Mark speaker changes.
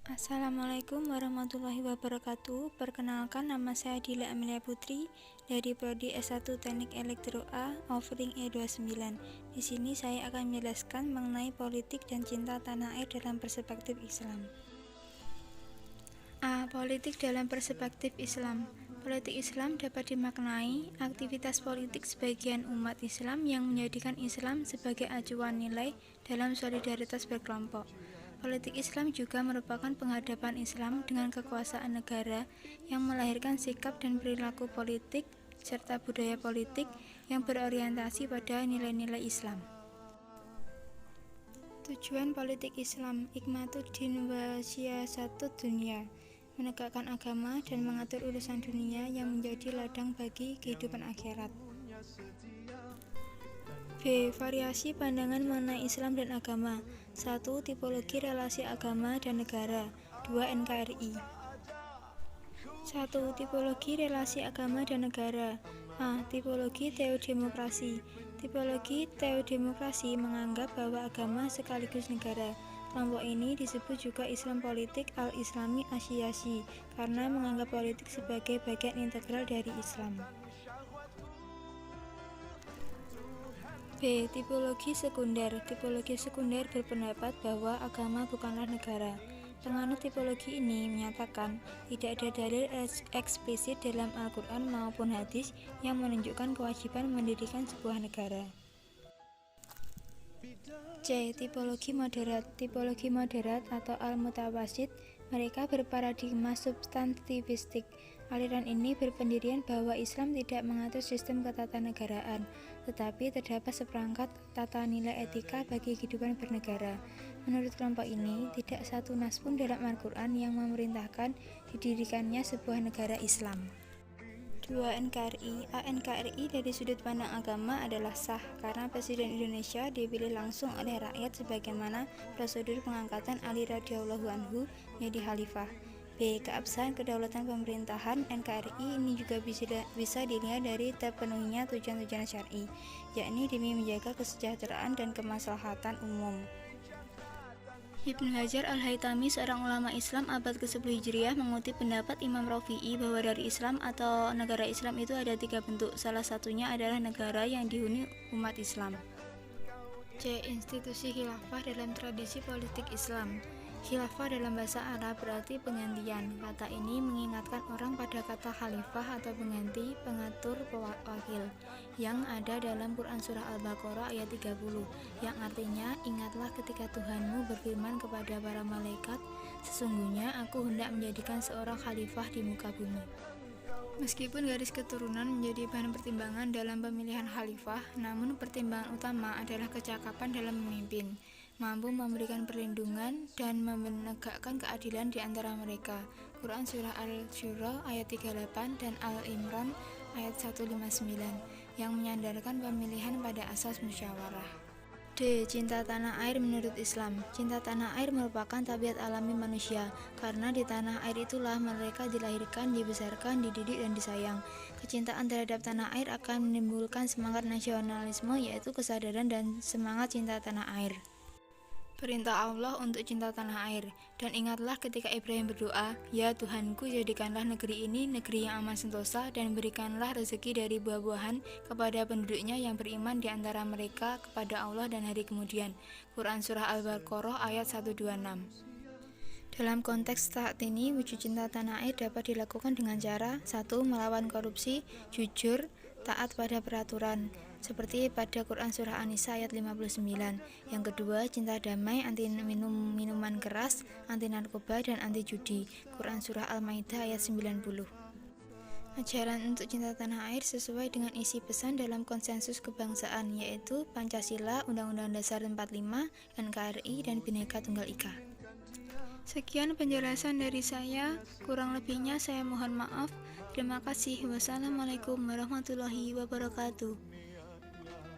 Speaker 1: Assalamualaikum warahmatullahi wabarakatuh. Perkenalkan, nama saya Dila Amelia Putri dari Prodi S1 Teknik Elektro A, offering E29. Di sini saya akan menjelaskan mengenai politik dan cinta tanah air dalam perspektif Islam. A. Politik dalam perspektif Islam. Politik Islam dapat dimaknai aktivitas politik sebagian umat Islam yang menjadikan Islam sebagai acuan nilai dalam solidaritas berkelompok. Politik Islam juga merupakan penghadapan Islam dengan kekuasaan negara yang melahirkan sikap dan perilaku politik serta budaya politik yang berorientasi pada nilai-nilai Islam. Tujuan politik Islam, Ikmatuddin wa siyasatut dunia, menegakkan agama dan mengatur urusan dunia yang menjadi ladang bagi kehidupan akhirat. B. Variasi pandangan mengenai Islam dan agama. 1. Tipologi relasi agama dan negara. 2. NKRI. 1. Tipologi relasi agama dan negara. A. Tipologi teodemokrasi. Tipologi teodemokrasi menganggap bahwa agama sekaligus negara. Kelompok ini disebut juga Islam politik al-Islami Asyasi karena menganggap politik sebagai bagian integral dari Islam. B. Tipologi sekunder. Tipologi sekunder berpendapat bahwa agama bukanlah negara. Penganut tipologi ini menyatakan tidak ada dalil eksplisit dalam Al-Quran maupun hadis yang menunjukkan kewajiban mendirikan sebuah negara. C. Tipologi moderat. Tipologi moderat atau al-mutawasit, mereka berparadigma substantivistik. Aliran ini berpendirian bahwa Islam tidak mengatur sistem ketatanegaraan, tetapi terdapat seperangkat tata nilai etika bagi kehidupan bernegara. Menurut kelompok ini, tidak satu nas pun dalam Al-Quran yang memerintahkan didirikannya sebuah negara Islam. 2. NKRI. NKRI dari sudut pandang agama adalah sah karena Presiden Indonesia dipilih langsung oleh rakyat sebagaimana prosedur pengangkatan Ali radhiyallahu anhu menjadi khalifah. B. Keabsahan kedaulatan pemerintahan. NKRI ini juga bisa dilihat dari terpenuhinya tujuan-tujuan syar'i, yakni demi menjaga kesejahteraan dan kemaslahatan umum. Ibnu Hajar al-Haytami, seorang ulama Islam abad ke-10 Hijriah, mengutip pendapat Imam Rafi'i bahwa dari Islam atau negara Islam itu ada 3 bentuk. Salah satunya adalah negara yang dihuni umat Islam. C. Institusi khilafah dalam tradisi politik Islam. Khilafah dalam bahasa Arab berarti penggantian. Kata ini mengingatkan orang pada kata khalifah atau pengganti, pengatur, pewakil yang ada dalam Quran Surah Al-Baqarah ayat 30 yang artinya, ingatlah ketika Tuhanmu berfirman kepada para malaikat, sesungguhnya aku hendak menjadikan seorang khalifah di muka bumi. Meskipun garis keturunan menjadi bahan pertimbangan dalam pemilihan khalifah, namun pertimbangan utama adalah kecakapan dalam memimpin, mampu memberikan perlindungan dan menegakkan keadilan di antara mereka. Quran Surah Al-Syura ayat 38 dan Al-Imran ayat 159 yang menyandarkan pemilihan pada asas musyawarah. D. Cinta tanah air menurut Islam. Cinta tanah air merupakan tabiat alami manusia, karena di tanah air itulah mereka dilahirkan, dibesarkan, dididik, dan disayang. Kecintaan terhadap tanah air akan menimbulkan semangat nasionalisme, yaitu kesadaran dan semangat cinta tanah air. Perintah Allah untuk cinta tanah air. Dan ingatlah ketika Ibrahim berdoa, ya Tuhanku, jadikanlah negeri ini negeri yang aman sentosa dan berikanlah rezeki dari buah-buahan kepada penduduknya yang beriman di antara mereka kepada Allah dan hari kemudian. Quran Surah Al-Baqarah ayat 126. Dalam konteks saat ini, wujud cinta tanah air dapat dilakukan dengan cara 1. Melawan korupsi, jujur, taat pada peraturan, seperti pada Quran Surah An-Nisa ayat 59. Yang kedua, cinta damai, anti minuman keras, anti narkoba, dan anti judi. Quran Surah Al-Maidah ayat 90. Ajaran untuk cinta tanah air sesuai dengan isi pesan dalam konsensus kebangsaan, yaitu Pancasila, Undang-Undang Dasar 45, NKRI, dan Bhinneka Tunggal Ika. Sekian penjelasan dari saya, kurang lebihnya saya mohon maaf. Terima kasih. Wassalamualaikum warahmatullahi wabarakatuh.